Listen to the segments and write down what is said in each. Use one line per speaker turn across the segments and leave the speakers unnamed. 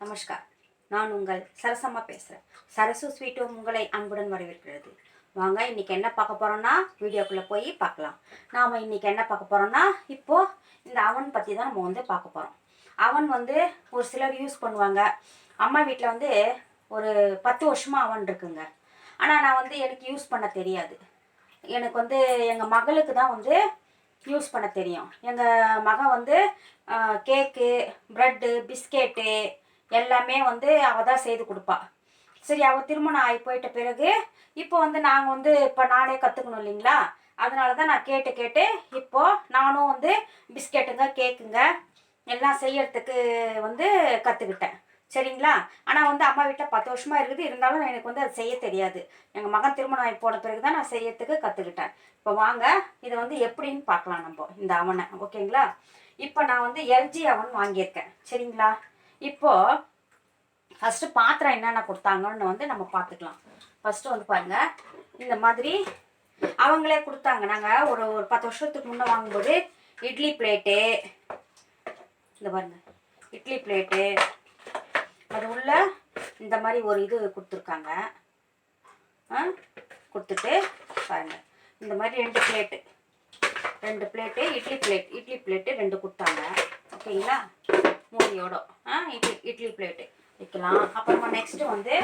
நமஸ்கார். நான் உங்கள் சரசம்மா பேசுகிறேன். சரசு ஸ்வீட் ஹோம் உங்களை அன்புடன் வரவேற்கிறது. வாங்க, இன்றைக்கி என்ன பார்க்க போகிறோன்னா வீடியோக்குள்ளே போய் பார்க்கலாம். நாம் இன்றைக்கி என்ன பார்க்க போகிறோன்னா இப்போது இந்த அவன் பற்றி தான் நம்ம வந்து பார்க்க போகிறோம். அவன் வந்து ஒரு சிலர் யூஸ் பண்ணுவாங்க. அம்மா வீட்டில் வந்து ஒரு 10 வருஷமாக அவன் இருக்குங்க. ஆனால் நான் வந்து எனக்கு யூஸ் பண்ண தெரியாது. எனக்கு வந்து எங்கள் மகளுக்கு தான் வந்து யூஸ் பண்ண தெரியும். எங்கள் மகன் வந்து கேக்கு, ப்ரெட்டு, பிஸ்கெட்டு எல்லாமே வந்து அவள் தான் செய்து கொடுப்பா. சரி, அவள் திருமணம் ஆகி போயிட்ட பிறகு இப்போ வந்து நாங்கள் வந்து இப்போ நானே கற்றுக்கணும் இல்லைங்களா, அதனால தான் நான் கேட்டு இப்போது நானும் வந்து பிஸ்கெட்டுங்க, கேக்குங்க எல்லாம் செய்யறதுக்கு வந்து கற்றுக்கிட்டேன். சரிங்களா. ஆனால் வந்து அம்மா வீட்டில் 10 வருஷமாக இருக்குது. இருந்தாலும் எனக்கு வந்து அது செய்ய தெரியாது. எங்கள் மகன் திருமணம் ஆகி போன பிறகு தான் நான் செய்யறதுக்கு கற்றுக்கிட்டேன். இப்போ வாங்க, இதை வந்து எப்படின்னு பார்க்கலாம் நம்ம இந்த அவனை. ஓகேங்களா. இப்போ நான் வந்து எல்ஜி அவன் வாங்கியிருக்கேன். சரிங்களா. இப்போது ஃபஸ்ட்டு பாத்திரம் என்னென்ன கொடுத்தாங்கன்னு வந்து நம்ம பார்த்துக்கலாம். ஃபஸ்ட்டு வந்து பாருங்கள், இந்த மாதிரி அவங்களே கொடுத்தாங்க. நாங்கள் ஒரு 10 வருஷத்துக்கு முன்னே வாங்கும்போது இட்லி பிளேட்டு, இந்த பாருங்கள் இட்லி பிளேட்டு, அது உள்ள இந்த மாதிரி ஒரு இது கொடுத்துருக்காங்க. கொடுத்துட்டு பாருங்கள், இந்த மாதிரி 2 பிளேட்டு இட்லி பிளேட்டு 2 கொடுத்தாங்க. ஓகேங்களா. மூடியோட இட்லி பிளேட்டு வைக்கலாம். அப்புறமா நெக்ஸ்ட்டு வந்து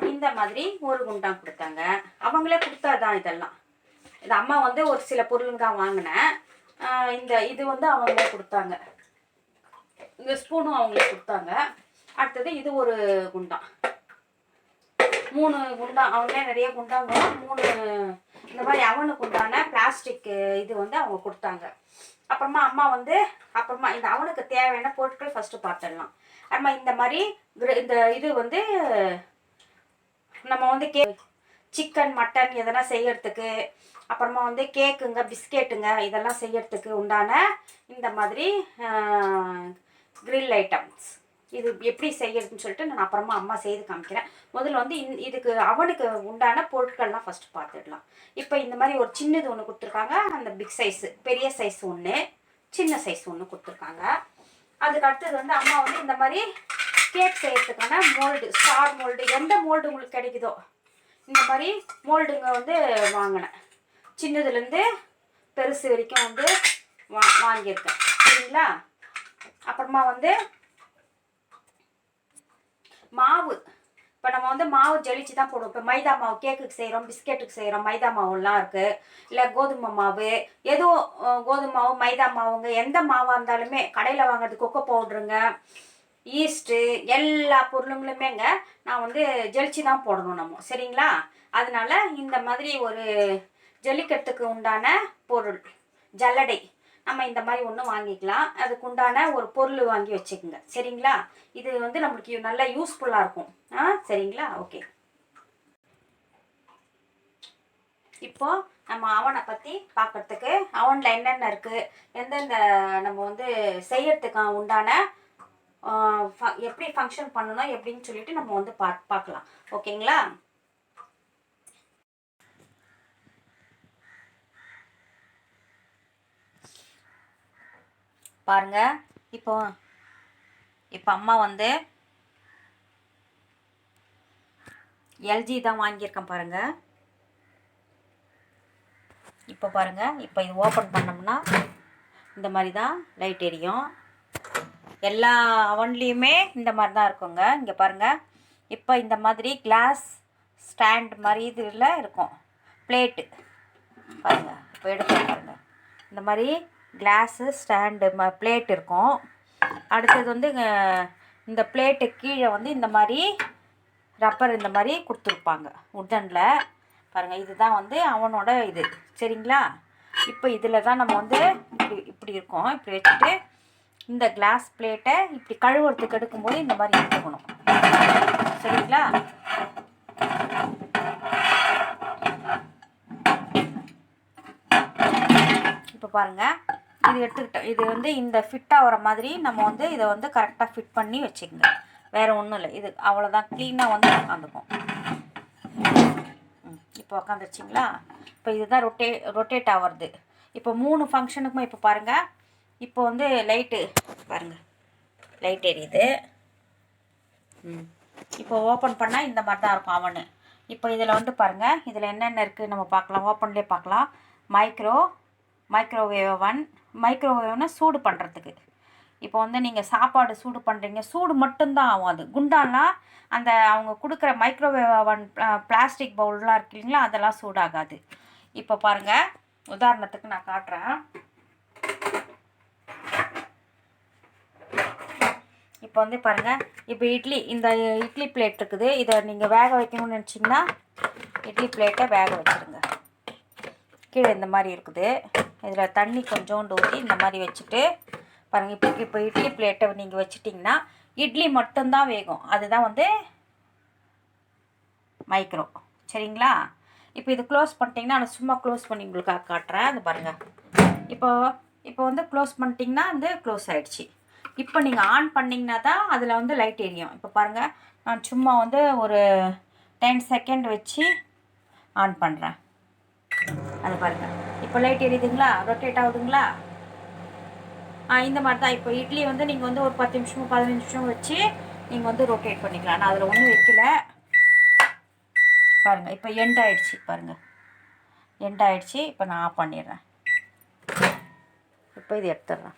இந்த மாதிரி ஒரு குண்டான் கொடுத்தாங்க. அவங்களே கொடுத்தாதான் இதெல்லாம். இது அம்மா வந்து ஒரு சில பொருளுங்க தான் வாங்கினேன். இது வந்து அவங்களே கொடுத்தாங்க. இந்த ஸ்பூனும் அவங்களே கொடுத்தாங்க. அடுத்தது இது ஒரு குண்டான், 3 குண்டான். அவங்களே நிறைய குண்டாங்க, 3 இந்த மாதிரி அவனுக்கு உண்டான பிளாஸ்டிக் இது வந்து அவங்க கொடுத்தாங்க. அப்புறமா அம்மா வந்து இந்த அவனுக்கு தேவையான பொருட்கள் ஃபஸ்ட்டு பார்த்துடலாம். அம்மா இந்த மாதிரி இந்த இது வந்து நம்ம வந்து சிக்கன், மட்டன் எதனா செய்யறதுக்கு, அப்புறமா வந்து கேக்குங்க, பிஸ்கெட்டுங்க இதெல்லாம் செய்யறதுக்கு உண்டான இந்த மாதிரி கிரில் ஐட்டம்ஸ். இது எப்படி செய்யறதுன்னு சொல்லிட்டு நான் அப்புறமா அம்மா செய்து காமிக்கிறேன். முதல்ல வந்து இதுக்கு அவனுக்கு உண்டான பொருட்கள்லாம் ஃபஸ்ட்டு பார்த்துடலாம். இப்போ இந்த மாதிரி ஒரு சின்னது ஒன்று கொடுத்துருக்காங்க. அந்த பிக் சைஸு, பெரிய சைஸ் ஒன்று, சின்ன சைஸ் ஒன்று கொடுத்துருக்காங்க. அதுக்கு அடுத்தது வந்து அம்மா வந்து இந்த மாதிரி கேக் செய்யறதுக்கான மோல்டு, ஸ்டார் மோல்டு, எந்த மோல்டு உங்களுக்கு கிடைக்குதோ இந்த மாதிரி மோல்டுங்க வந்து வாங்கினேன். சின்னதுலேருந்து பெருசு வரைக்கும் வந்து வாங்கியிருக்கேன். சரிங்களா. அப்புறமா வந்து மாவு. இப்போ நம்ம வந்து மாவு ஜலிச்சு தான் போடுவோம். இப்போ மைதா மாவு கேக்குக்கு செய்கிறோம், பிஸ்கெட்டுக்கு செய்கிறோம், மைதா மாவுலாம் இருக்குது. இல்லை கோதுமை மாவு, எதுவும் கோதுமை மாவு, மைதா மாவுங்க, எந்த மாவாக இருந்தாலுமே கடையில் வாங்குறது, கொக்கோ பவுட்ருங்க, ஈஸ்ட்டு, எல்லா பொருளுங்களுமேங்க நான் வந்து ஜலிச்சு தான் போடணும் நம்ம. சரிங்களா. அதனால இந்த மாதிரி ஒரு ஜல்லிக்கட்டுக்கு உண்டான பொருள், ஜல்லடை, நம்ம இந்த மாதிரி ஒன்று வாங்கிக்கலாம். அதுக்கு உண்டான ஒரு பொருள் வாங்கி வச்சுக்கோங்க. சரிங்களா. இது வந்து நம்மளுக்கு நல்லா யூஸ்ஃபுல்லாக இருக்கும். சரிங்களா. ஓகே. இப்போ நம்ம அவனை பற்றி பார்க்கறதுக்கு அவனில் என்னென்ன இருக்குது, எந்தெந்த நம்ம வந்து செய்யறதுக்கு உண்டான எப்படி ஃபங்க்ஷன் பண்ணணும் எப்படின்னு சொல்லிட்டு நம்ம வந்து பார்க்கலாம். ஓகேங்களா. பாருங்க, இப்போ அம்மா வந்து எல்ஜி தான் வாங்கியிருக்கேன். பாருங்க, இப்போ பாருங்க, இப்போ இது ஓப்பன் பண்ணோம்னா இந்த மாதிரி தான் லைட் எரியும். எல்லா அவன்லேயுமே இந்த மாதிரி தான் இருக்குங்க. இங்கே பாருங்கள், இப்போ இந்த மாதிரி கிளாஸ் ஸ்டாண்ட் மாதிரி இதில் இருக்கும் பிளேட்டு. பாருங்கள், இப்போ எடுத்து பாருங்கள், இந்த மாதிரி கிளாஸு ஸ்டாண்டு பிளேட் இருக்கும். அடுத்தது வந்து இந்த பிளேட்டு கீழே வந்து இந்த மாதிரி ரப்பர் இந்த மாதிரி கொடுத்துருப்பாங்க உட்டனில். பாருங்கள், இதுதான் வந்து அவனோட இது. சரிங்களா. இப்போ இதில் தான் நம்ம வந்து இப்படி இருக்கும். இப்படி வச்சுட்டு இந்த கிளாஸ் பிளேட்டை இப்படி கழுவுறதுக்கு எடுக்கும்போது இந்த மாதிரி எடுத்துக்கணும். சரிங்களா. இப்போ பாருங்கள், இது எடுத்துக்கிட்டோம். இது வந்து இந்த ஃபிட்டாக வர மாதிரி நம்ம வந்து இதை வந்து கரெக்டாக ஃபிட் பண்ணி வச்சுக்கோங்க. வேறு ஒன்றும் இல்லை. இது அவ்வளோதான், க்ளீனாக வந்து உட்காந்துக்கும். இப்போ உக்காந்துருச்சிங்களா. இப்போ இதுதான் ரொட்டேட் ஆகிறது. இப்போ 3 ஃபங்க்ஷனுக்குமே இப்போ பாருங்கள், இப்போ வந்து லைட்டு பாருங்கள், லைட் எரியுது. இப்போ ஓப்பன் பண்ணால் இந்த மாதிரி தான் இருக்கும் அவனு. இப்போ இதில் வந்து பாருங்கள், இதில் என்னென்ன இருக்குது நம்ம பார்க்கலாம். ஓப்பன்லேயே பார்க்கலாம். மைக்ரோவேவ் அவன். மைக்ரோவேவ்னா சூடு பண்ணுறதுக்கு. இப்போ வந்து நீங்கள் சாப்பாடு சூடு பண்ணுறீங்க, சூடு மட்டும்தான் ஆகும். அது குண்டானா அந்த அவங்க கொடுக்குற மைக்ரோவேவ் அவன் பிளாஸ்டிக் பவுல்லாம் இருக்கு இல்லைங்களா, அதெல்லாம் சூடாகாது. இப்போ பாருங்கள், உதாரணத்துக்கு நான் காட்டுறேன். இப்போ வந்து பாருங்கள், இப்போ இந்த இட்லி பிளேட் இருக்குது. இதை நீங்கள் வேக வைக்கணும்னு நினச்சிங்கன்னா இட்லி பிளேட்டை வேக வச்சுருங்க. கீழே இந்த மாதிரி இருக்குது. இதில் தண்ணி கொஞ்சோண்டு ஊற்றி இந்த மாதிரி வச்சுட்டு பாருங்கள். இப்போ இட்லி பிளேட்டை நீங்கள் வச்சுட்டிங்கன்னா இட்லி மட்டும்தான் வேகும். அதுதான் வந்து மைக்ரோ. சரிங்களா? இப்போ இது க்ளோஸ் பண்ணிட்டீங்கன்னா, நான் சும்மா க்ளோஸ் பண்ணி உங்களுக்காக காட்டுறேன். அது பாருங்கள். இப்போ வந்து க்ளோஸ் பண்ணிட்டிங்கன்னா வந்து க்ளோஸ் ஆகிடுச்சு. இப்போ நீங்கள் ஆன் பண்ணிங்கன்னா தான் அதில் வந்து லைட் எரியும். இப்போ பாருங்கள், நான் சும்மா வந்து ஒரு 10 செகண்ட் வச்சு ஆன் பண்ணுறேன். அது பாருங்கள், இப்போ லைட் எரியுதுங்களா, ரொட்டேட் ஆகுதுங்களா? இந்த மாதிரி தான். இப்போ இட்லி வந்து நீங்கள் வந்து ஒரு 10 நிமிஷம் 15 நிமிஷம் வச்சு நீங்கள் வந்து ரொட்டேட் பண்ணிக்கலாம். நான் அதில் ஒன்றும் வைக்கல. பாருங்கள், இப்போ எண்ட் ஆகிடுச்சு. பாருங்கள், எண்ட் ஆகிடுச்சு. இப்போ நான் ஆஃப் பண்ணிடுறேன். இப்போ இது எடுத்துடுறேன்.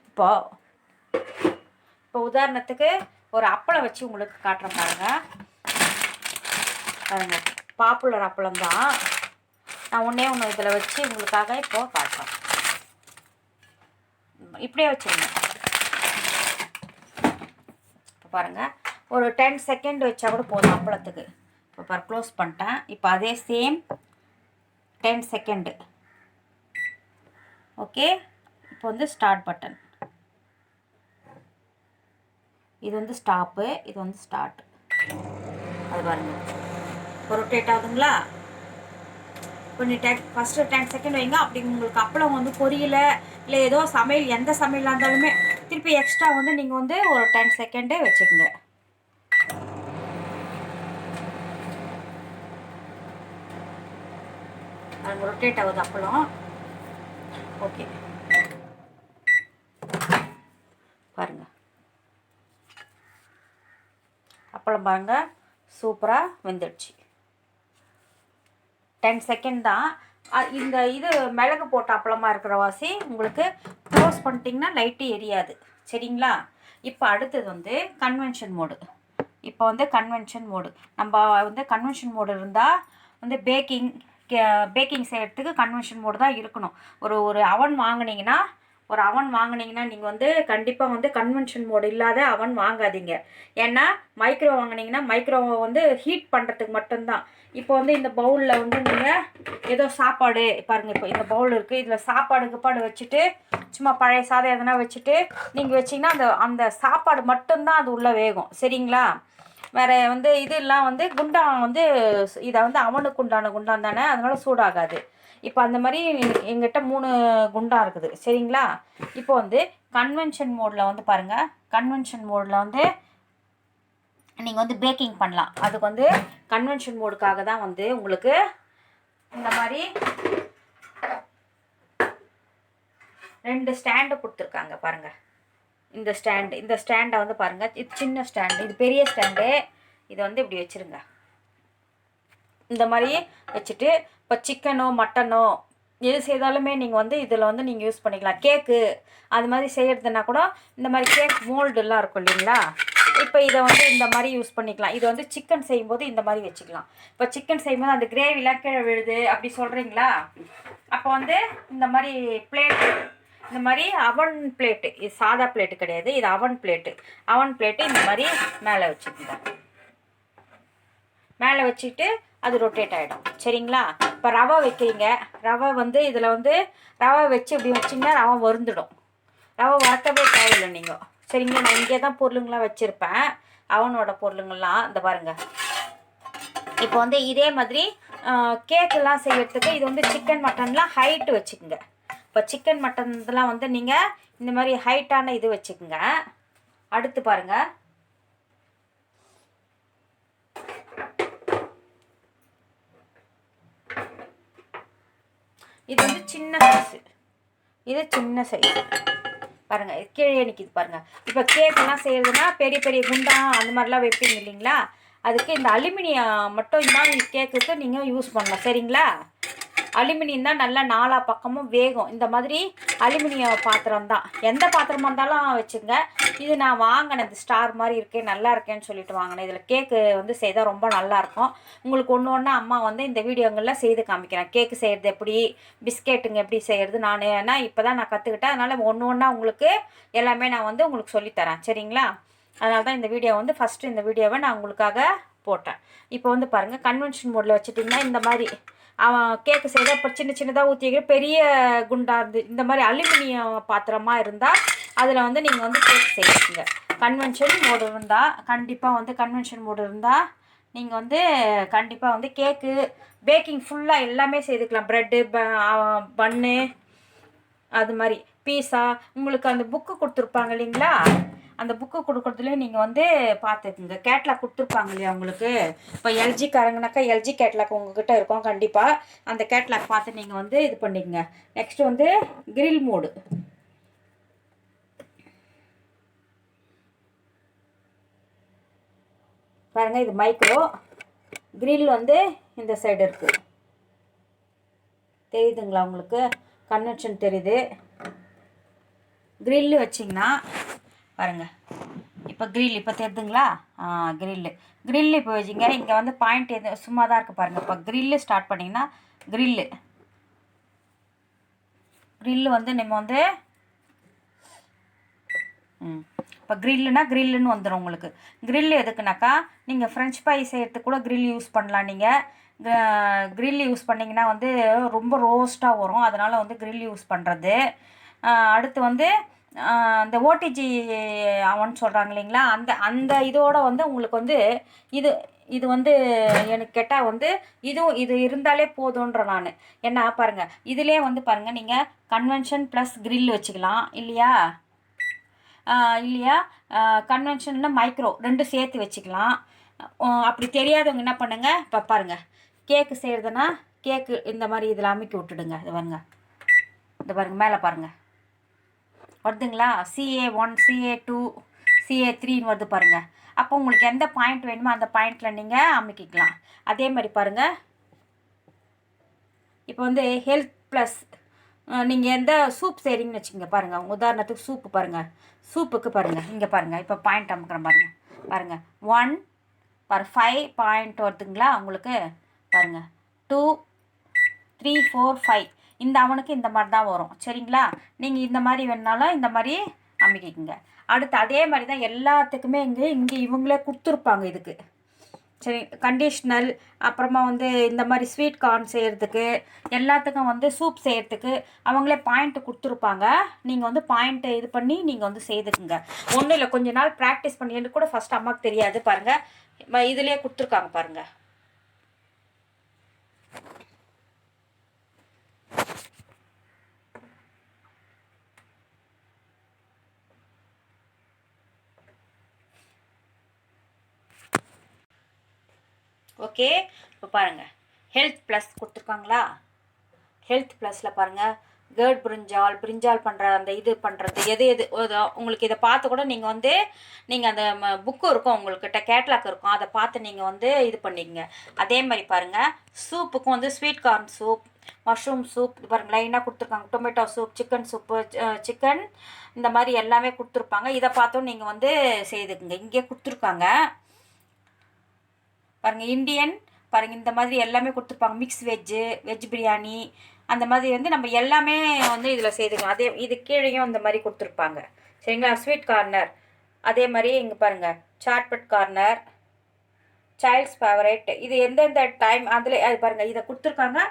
இப்போ உதாரணத்துக்கு ஒரு அப்பளம் வச்சு உங்களுக்கு காட்டுறேன். பாருங்கள், பாப்புலர் அப்பளம் தான். நான் ஒன்றே இதில் வச்சு உங்களுக்காக இப்போது காட்டுறேன். இப்படியே வச்சுருங்க. இப்போ பாருங்கள், ஒரு 10 செகண்ட் வச்சா கூட போதும் அப்பளத்துக்கு. இப்போ க்ளோஸ் பண்ணிட்டேன். இப்போ அதே சேம் 10 செகண்டு. ஓகே, இப்போ வந்து ஸ்டார்ட் பட்டன். இது வந்து ஸ்டாப்பு, இது வந்து ஸ்டார்ட். அது பாருங்கள், இப்போ ரொட்டேட் ஆகுதுங்களா? இப்போ நீ ஃபஸ்ட்டு 10 செகண்ட் வைங்க. அப்படி உங்களுக்கு அப்பளம் வந்து பொரியல இல்லை ஏதோ சமையல், எந்த சமையலாக இருந்தாலுமே திருப்பி எக்ஸ்ட்ரா வந்து நீங்கள் வந்து ஒரு 10 செகண்டே வச்சுக்கோங்க. அது ரொட்டேட் ஆகுது அப்பளம். ஓகே, பாருங்கள், அப்பளம் பாருங்கள், சூப்பராக வெந்துடுச்சு. 10 செகண்ட் தான். இது மிளகு போட்ட அப்பளமாக இருக்கிற வாசி உங்களுக்கு க்ளோஸ் பண்ணிட்டிங்கன்னா லைட்டு எரியாது. சரிங்களா? இப்போ அடுத்தது வந்து கன்வென்ஷன் மோடு. இப்போ வந்து கன்வென்ஷன் மோடு, நம்ம வந்து கன்வென்ஷன் மோடு இருந்தால் வந்து பேக்கிங் செய்கிறதுக்கு கன்வென்ஷன் மோடு தான் இருக்கணும். ஒரு அவன் வாங்கினீங்கன்னா நீங்கள் வந்து கண்டிப்பாக வந்து கன்வென்ஷன் மோடு இல்லாத அவன் வாங்காதீங்க. ஏன்னா மைக்ரோ வாங்கினீங்கன்னா மைக்ரோவை வந்து ஹீட் பண்ணுறதுக்கு மட்டும்தான். இப்போ வந்து இந்த பவுலில் வந்து நீங்கள் ஏதோ சாப்பாடு பாருங்கள், இப்போ இந்த பவுல் இருக்குது, இதில் சாப்பாடு வச்சுட்டு சும்மா பழைய சாதம் எதனா வச்சுட்டு நீங்கள் வச்சிங்கன்னா அந்த சாப்பாடு மட்டும்தான் அது உள்ளே வேகும். சரிங்களா? வேறு வந்து இதெல்லாம் வந்து குண்டான் வந்து இதை வந்து அவனுக்கு உண்டான குண்டான் தானே, அதனால சூடாகாது. இப்போ அந்த மாதிரி எங்கிட்ட 3 குண்டா இருக்குது. சரிங்களா? இப்போ வந்து கன்வென்ஷன் மோடில் வந்து பாருங்கள், கன்வென்ஷன் மோடில் வந்து நீங்கள் வந்து பேக்கிங் பண்ணலாம். அதுக்கு வந்து கன்வென்ஷன் மோடுக்காக தான் வந்து உங்களுக்கு இந்த மாதிரி 2 ஸ்டாண்டு கொடுத்துருக்காங்க. பாருங்கள், இந்த ஸ்டாண்டை வந்து பாருங்கள், இது சின்ன ஸ்டாண்டு, இது பெரிய ஸ்டாண்டு. இதை வந்து இப்படி வச்சுருங்க. இந்த மாதிரி வச்சுட்டு இப்போ சிக்கனோ மட்டனோ எது செய்தாலுமே நீங்கள் வந்து இதில் வந்து நீங்கள் யூஸ் பண்ணிக்கலாம். கேக்கு அது மாதிரி செய்கிறதுனா கூட இந்த மாதிரி கேக் மோல்டுலாம் இருக்கும் இல்லைங்களா, இப்போ இதை வந்து இந்த மாதிரி யூஸ் பண்ணிக்கலாம். இது வந்து சிக்கன் செய்யும்போது இந்த மாதிரி வச்சுக்கலாம். இப்போ சிக்கன் செய்யும்போது அந்த கிரேவிலாம் கீழே விழுது அப்படி சொல்கிறீங்களா, அப்போ வந்து இந்த மாதிரி பிளேட்டு, இந்த மாதிரி அவன் பிளேட்டு, இது சாதா பிளேட்டு கிடையாது, இது அவன் பிளேட்டு இந்த மாதிரி மேலே வச்சுக்கோங்க. மேலே வச்சுட்டு அது ரொட்டேட் ஆகிடும். சரிங்களா? இப்போ ரவை வைக்கிறீங்க, ரவை வந்து இதில் வந்து ரவை வச்சு இப்படி வச்சிங்கன்னா ரவை வறுந்துடும். ரவை வறுக்கவே தேவையில்லை நீங்கள். சரிங்களா? நான் இங்கே தான் பொருளுங்களாம் வச்சுருப்பேன், அவனோட பொருளுங்கள்லாம். இந்த பாருங்கள், இப்போ வந்து இதே மாதிரி கேக்கெல்லாம் செய்யறதுக்கு இது வந்து சிக்கன் மட்டன்லாம் ஹைட்டு வச்சுக்கோங்க. இப்போ சிக்கன் மட்டன் இதெல்லாம் வந்து நீங்கள் இந்த மாதிரி ஹைட்டான இது வச்சுக்கோங்க. அடுத்து பாருங்கள், இது வந்து சின்ன சைஸு, இது சின்ன சைஸு. பாருங்கள் கீழே நிற்கிது பாருங்கள். இப்போ கேக்கெல்லாம் செய்கிறதுனா பெரிய பெரிய குண்டா அந்த மாதிரிலாம் வைப்பீங்க இல்லைங்களா, அதுக்கு இந்த அலுமினியம் மட்டும் தான் கேக்குக்கு நீங்கள் யூஸ் பண்ணலாம். சரிங்களா, அலுமினியம் தான் நல்லா நாலா பக்கமும் வேகும். இந்த மாதிரி அலுமினியம் பாத்திரம் தான், எந்த பாத்திரமாக இருந்தாலும் வச்சுங்க. இது நான் வாங்கினது ஸ்டார் மாதிரி இருக்கே, நல்லா இருக்கேன்னு சொல்லிட்டு வாங்கினேன். இதில் கேக்கு வந்து செய்தால் ரொம்ப நல்லாயிருக்கும். உங்களுக்கு ஒன்று ஒன்றா அம்மா வந்து இந்த வீடியோங்களில் செய்து காமிக்கிறேன். கேக்கு செய்கிறது எப்படி, பிஸ்கெட்டுங்க எப்படி செய்கிறது. நான் ஏன்னா இப்போ தான் நான் கற்றுக்கிட்டேன், அதனால் ஒன்று ஒன்றா உங்களுக்கு எல்லாமே நான் வந்து உங்களுக்கு சொல்லித்தரேன். சரிங்களா, அதனால தான் இந்த வீடியோ வந்து ஃபஸ்ட்டு இந்த வீடியோவை நான் உங்களுக்காக போட்டேன். இப்போ வந்து பாருங்கள், கன்வென்ஷன் மோடில் வச்சுட்டிங்கன்னா இந்த மாதிரி அவன் கேக்கு செய்த இப்போ சின்ன சின்னதாக ஊற்றி வைக்கிற பெரிய குண்டா இருந்து இந்த மாதிரி அலுமினியம் பாத்திரமாக இருந்தால் அதில் வந்து நீங்கள் வந்து கேக்கு செய்வீங்க. கன்வென்ஷன் மோடு இருந்தால் கண்டிப்பாக வந்து கன்வென்ஷன் மோடு இருந்தால் நீங்கள் வந்து கண்டிப்பாக வந்து கேக்கு பேக்கிங் ஃபுல்லாக எல்லாமே செய்துக்கலாம். ப்ரெட்டு பன்னு அது மாதிரி பீஸா உங்களுக்கு அந்த புக்கு கொடுத்துருப்பாங்க இல்லைங்களா, அந்த புக்கு கொடுக்குறதுலேயே நீங்கள் வந்து பார்த்துக்குங்க. கேட்லாக் கொடுத்துருப்பாங்க இல்லையா உங்களுக்கு. இப்போ எல்ஜி காரங்கனாக்கா எல்ஜி கேட்லாக் உங்ககிட்ட இருக்கும் கண்டிப்பாக. அந்த கேட்லாக் பார்த்து நீங்கள் வந்து இது பண்ணிக்கங்க. நெக்ஸ்ட்டு வந்து கிரில் மோடு. பாருங்கள், இது மைக்ரோ. கிரில் வந்து இந்த சைடு இருக்குது, தெரியுதுங்களா உங்களுக்கு, கன்வென்ஷன் தெரியுது. கிரில்லு வச்சிங்கன்னா பாருங்கள், இப்போ கிரில் இப்போ தெரியுதுங்களா, கிரில்லு இப்போ வச்சிங்க. இங்கே வந்து பாயிண்ட் எது சும்மா தான் இருக்குது பாருங்கள். இப்போ கிரில்லு ஸ்டார்ட் பண்ணிங்கன்னா கிரில்லு வந்து நம்ம வந்து இப்போ கிரில்லுன்னு வந்துடும் உங்களுக்கு. கிரில் எதுக்குனாக்கா நீங்கள் ஃப்ரெஞ்ச் ஃப்ரை செய்கிறதுக்கு கூட கிரில் யூஸ் பண்ணலாம். நீங்கள் கிரில் யூஸ் பண்ணிங்கன்னா வந்து ரொம்ப ரோஸ்ட்டாக வரும், அதனால் வந்து கிரில் யூஸ் பண்ணுறது. அடுத்து வந்து இந்த ஓடிஜி அவன் சொல்கிறாங்க இல்லைங்களா, அந்த இதோட வந்து உங்களுக்கு வந்து இது வந்து எனக்கு கேட்டால் வந்து இது இருந்தாலே போதுன்ற நான். என்ன பாருங்கள், இதிலே வந்து பாருங்கள் நீங்கள் கன்வென்ஷன் ப்ளஸ் கிரில் வச்சுக்கலாம் இல்லையா, கன்வென்ஷன்னா மைக்ரோ ரெண்டும் சேர்த்து வச்சுக்கலாம். அப்படி தெரியாதவங்க என்ன பண்ணுங்கள், இப்போ பாருங்கள் கேக்கு செய்கிறதுனா கேக்கு இந்த மாதிரி இதில் அமைக்கி விட்டுடுங்க. இது பாருங்கள், இந்த பாருங்கள் மேலே பாருங்கள் வருதுங்களா, CA1 CA2 CA3ன்னு வருது பாருங்கள். அப்போ உங்களுக்கு எந்த பாயிண்ட் வேணுமோ அந்த பாயிண்டில் நீங்கள் அமைக்கிக்கலாம். அதே மாதிரி பாருங்கள், இப்போ வந்து ஹெல்த் ப்ளஸ் நீங்கள் எந்த சூப் செய்கிறீங்கன்னு வச்சுக்கோங்க. பாருங்கள், உதாரணத்துக்கு சூப்பு பாருங்கள், சூப்புக்கு பாருங்கள் இங்கே பாருங்கள், இப்போ பாயிண்ட் அமுக்கிறேன் பாருங்கள் 1 per 5 பாயிண்ட் வருதுங்களா உங்களுக்கு. பாருங்கள் 2 3 4 5 இந்த அவனுக்கு இந்த மாதிரி தான் வரும். சரிங்களா, நீங்கள் இந்த மாதிரி வேணுனாலும் இந்த மாதிரி அமைக்கிங்க. அடுத்து அதே மாதிரி தான் எல்லாத்துக்குமே இங்கே இவங்களே கொடுத்துருப்பாங்க இதுக்கு. சரி, கண்டிஷ்னல் அப்புறமா வந்து இந்த மாதிரி ஸ்வீட் கார்ன் செய்கிறதுக்கு எல்லாத்துக்கும் வந்து சூப் செய்கிறதுக்கு அவங்களே பாயிண்ட்டு கொடுத்துருப்பாங்க. நீங்கள் வந்து பாயிண்ட்டை இது பண்ணி நீங்கள் வந்து செய்துக்குங்க. ஒன்றும் இல்லை, கொஞ்ச நாள் ப்ராக்டிஸ் பண்ணிட்டு கூட ஃபஸ்ட் அம்மாவுக்கு தெரியாது பாருங்கள், இதிலே கொடுத்துருக்காங்க பாருங்கள். ஓகே, இப்போ பாருங்கள் ஹெல்த் ப்ளஸ் கொடுத்துருக்காங்களா. ஹெல்த் ப்ளஸில் பாருங்கள் கேர்ட் பிரிஞ்சால் பண்ணுற அந்த இது பண்ணுறது எது உங்களுக்கு இதை பார்த்து கூட நீங்கள் வந்து நீங்கள் அந்த புக்கு இருக்கும் உங்கள்கிட்ட கேட்லாக் இருக்கும், அதை பார்த்து நீங்கள் வந்து இது பண்ணிக்கங்க. அதே மாதிரி பாருங்கள் சூப்புக்கும் வந்து sweet corn soup, mushroom soup பாருங்கள் லைனாக கொடுத்துருக்காங்க, tomato soup, chicken soup, chicken இந்த மாதிரி எல்லாமே கொடுத்துருப்பாங்க. இதை பார்த்தும் நீங்கள் வந்து செய்துக்குங்க. இங்கே கொடுத்துருக்காங்க பாருங்கள் இந்தியன் பாருங்கள், இந்த மாதிரி எல்லாமே கொடுத்துருப்பாங்க. மிக்ஸ் வெஜ் பிரியாணி அந்த மாதிரி வந்து நம்ம எல்லாமே வந்து இதில் செய்துக்கலாம். அதே இது கீழேயும் இந்த மாதிரி கொடுத்துருப்பாங்க. சரிங்களா, ஸ்வீட் கார்னர் அதே மாதிரி இங்கே பாருங்கள் சாட்பட் கார்னர், சைல்ட்ஸ் ஃபேவரேட், இது எந்தெந்த டைம் அதில் அது பாருங்கள் இதை கொடுத்துருக்காங்க.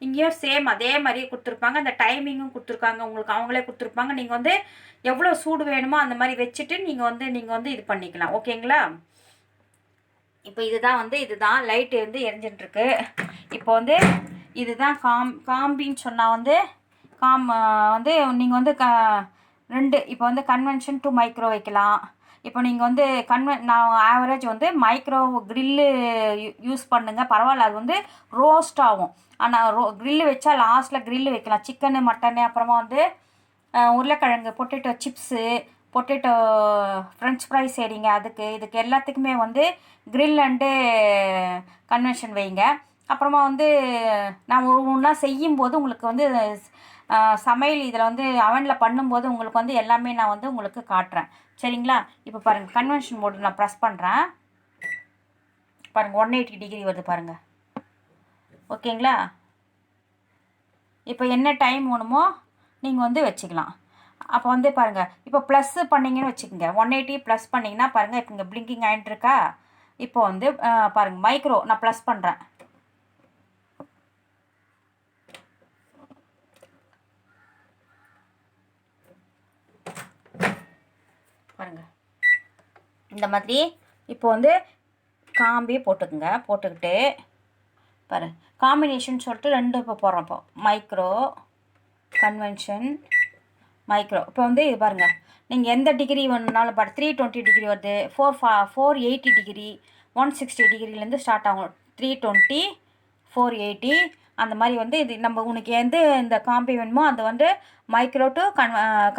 இங்கேயும் சேம் அதே மாதிரி கொடுத்துருப்பாங்க, அந்த டைமிங்கும் கொடுத்துருக்காங்க உங்களுக்கு, அவங்களே கொடுத்துருப்பாங்க. நீங்கள் வந்து எவ்வளோ சூடு வேணுமோ அந்த மாதிரி வச்சுட்டு நீங்கள் வந்து இது பண்ணிக்கலாம். ஓகேங்களா, இப்போ இதுதான் லைட்டு வந்து எரிஞ்சின்ட்டுருக்கு. இப்போ வந்து இதுதான் காம்பின்னு சொன்னால் வந்து வந்து நீங்கள் வந்து ரெண்டு இப்போ வந்து கன்வென்ஷன் டு மைக்ரோ வைக்கலாம். இப்போ நீங்கள் வந்து நான் ஆவரேஜ் வந்து மைக்ரோ கிரில்லு யூஸ் பண்ணுங்கள், பரவாயில்ல. அது வந்து ரோஸ்ட் ஆகும். ஆனால் கிரில்லு வச்சா லாஸ்ட்டில் கிரில்லு வைக்கலாம், சிக்கனு மட்டனு அப்புறமா வந்து உருளைக்கிழங்கு potato chips, potato french fries செய்கிறீங்க, இதுக்கு எல்லாத்துக்குமே வந்து கிரில் அண்டு கன்வென்ஷன் வைங்க. அப்புறமா வந்து நான் ஒன்றா செய்யும்போது உங்களுக்கு வந்து சமையல் இதில் வந்து அவனில் பண்ணும்போது உங்களுக்கு வந்து எல்லாமே நான் வந்து உங்களுக்கு காட்டுறேன். சரிங்களா? இப்போ பாருங்கள், கன்வென்ஷன் மோடு நான் ப்ரெஸ் பண்ணுறேன். பாருங்கள் 180 டிகிரி வருது பாருங்கள். ஓகேங்களா? இப்போ என்ன டைம் வேணுமோ நீங்கள் வந்து வச்சுக்கலாம். அப்போ வந்து பாருங்கள், இப்போ ப்ளஸ்ஸு பண்ணிங்கன்னு வச்சுக்கோங்க, 180 ப்ளஸ் பண்ணிங்கன்னா பாருங்கள், இப்போ இங்கே பிளிங்கிங் ஆகிட்டு இருக்கா. இப்போ வந்து பாருங்கள், மைக்ரோ நான் ப்ளஸ் பண்ணுறேன். பாருங்கள் இந்த மாதிரி. இப்போ வந்து காம்பி போட்டுக்குங்க. போட்டுக்கிட்டு பாரு காம்பினேஷன் சொல்லிட்டு 2 இப்போ போடுறோம். இப்போ மைக்ரோ கன்வென்ஷன் மைக்ரோ. இப்போ வந்து இது பாருங்கள், நீங்கள் எந்த டிகிரி வேணுனாலும் பாரு, 320 டிகிரி வருது, 480 டிகிரி, 160 டிகிரிலேருந்து ஸ்டார்ட் ஆகும். 320, 480 அந்த மாதிரி வந்து இது நம்ம உனக்கு எந்த இந்த காம்பி வேணுமோ அது வந்து மைக்ரோ டு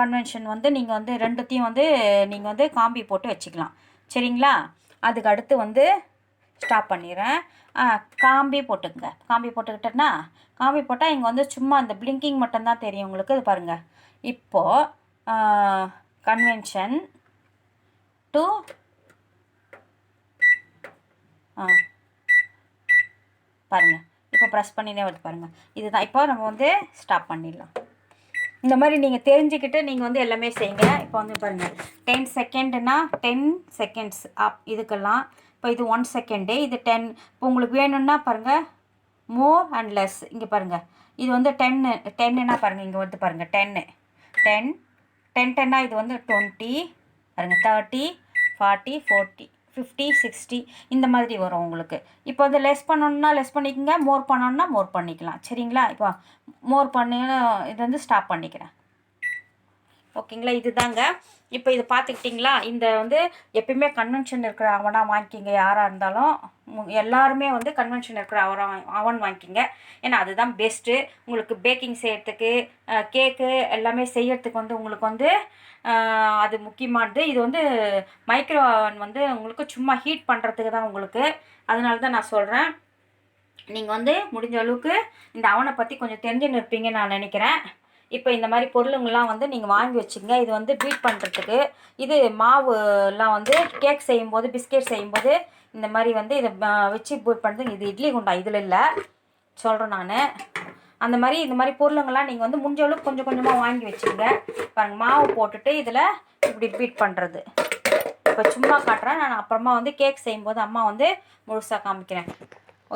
கன்வென்ஷன் வந்து நீங்கள் வந்து ரெண்டுத்தையும் வந்து நீங்கள் வந்து காம்பி போட்டு வச்சுக்கலாம். சரிங்களா? அதுக்கு அடுத்து வந்து ஸ்டாப் பண்ணிடுறேன். காம்பி போட்டுக்குங்க. காம்பி போட்டுக்கிட்டேன்னா காம்பி போட்டால் இங்கே வந்து சும்மா இந்த பிளிங்கிங் மட்டும்தான் தெரியும் உங்களுக்கு. இது பாருங்கள், இப்போது கன்வென்ஷன் டு பாருங்கள், இப்போ ப்ரெஸ் பண்ணினே வருது பாருங்கள். இதுதான். இப்போ நம்ம வந்து ஸ்டாப் பண்ணிடலாம். இந்த மாதிரி நீங்கள் தெரிஞ்சுக்கிட்டு நீங்கள் வந்து எல்லாமே செய்யுங்க. இப்போ வந்து பாருங்கள், 10 செகண்டுனா 10 செகண்ட்ஸ் இதுக்கெல்லாம். இப்போ இது 1 செகண்டு, இது 10. இப்போ உங்களுக்கு வேணும்னா பாருங்கள், மோர் அண்ட் லெஸ். இங்கே பாருங்கள், இது வந்து 10னா பாருங்கள், இங்கே வந்து பாருங்கள் 10 10 இது வந்து 20 பாருங்கள், 30 40 40 50 60 இந்த மாதிரி வரும் உங்களுக்கு. இப்போ வந்து லெஸ் பண்ணணுன்னா லெஸ் பண்ணிக்கோங்க, மோர் பண்ணணுன்னா மோர் பண்ணிக்கலாம். சரிங்களா? இப்போ மோர் பண்ணி இது வந்து ஸ்டாப் பண்ணிக்கிறேன். ஓகேங்களா? இதுதாங்க. இப்போ இது பார்த்துக்கிட்டிங்களா? இந்த வந்து எப்பயுமே கன்வென்ஷன் இருக்கிற அவனாக வாங்கிக்கிங்க. யாராக இருந்தாலும் எல்லாருமே வந்து கன்வென்ஷன் இருக்கிற அவன் வாங்கிக்கிங்க. ஏன்னா அதுதான் பெஸ்ட்டு. உங்களுக்கு பேக்கிங் செய்கிறதுக்கு, கேக்கு எல்லாமே செய்கிறதுக்கு வந்து உங்களுக்கு வந்து அது முக்கியமானது. இது வந்து மைக்ரோ அவன் வந்து உங்களுக்கு சும்மா ஹீட் பண்ணுறதுக்கு தான் உங்களுக்கு. அதனால தான் நான் சொல்கிறேன். நீங்கள் வந்து முடிஞ்ச அளவுக்கு இந்த அவனை பற்றி கொஞ்சம் தெரிஞ்சுன்னு இருப்பீங்கன்னு நான் நினைக்கிறேன். இப்போ இந்த மாதிரி பொருளுங்கள்லாம் வந்து நீங்கள் வாங்கி வச்சுங்க. இது வந்து பீட் பண்ணுறதுக்கு. இது மாவுலாம் வந்து கேக் செய்யும்போது, பிஸ்கெட் செய்யும்போது இந்த மாதிரி வந்து இதை வச்சு பீட் பண்ணுறது. இது இட்லி குண்டா, இதில் இல்லை சொல்கிறேன் நான். அந்த மாதிரி இந்த மாதிரி பொருளுங்கள்லாம் நீங்கள் வந்து முடிஞ்ச அளவுக்கு கொஞ்சம் கொஞ்சமாக வாங்கி வச்சுங்க. பாருங்கள், மாவு போட்டுட்டு இதில் இப்படி பீட் பண்ணுறது. இப்போ சும்மா காட்டுறேன் நான். அப்புறமா வந்து கேக் செய்யும்போது அம்மா வந்து முழுசாக காமிக்கிறேன்.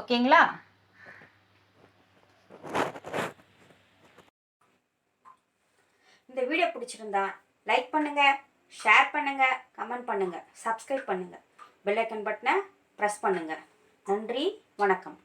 ஓகேங்களா? இந்த வீடியோ பிடிச்சிருந்தா லைக் பண்ணுங்கள், ஷேர் பண்ணுங்கள், கமெண்ட் பண்ணுங்கள், சப்ஸ்கிரைப் பண்ணுங்கள், பெல் ஐக்கன் பட்டனை ப்ரெஸ் பண்ணுங்கள். நன்றி, வணக்கம்.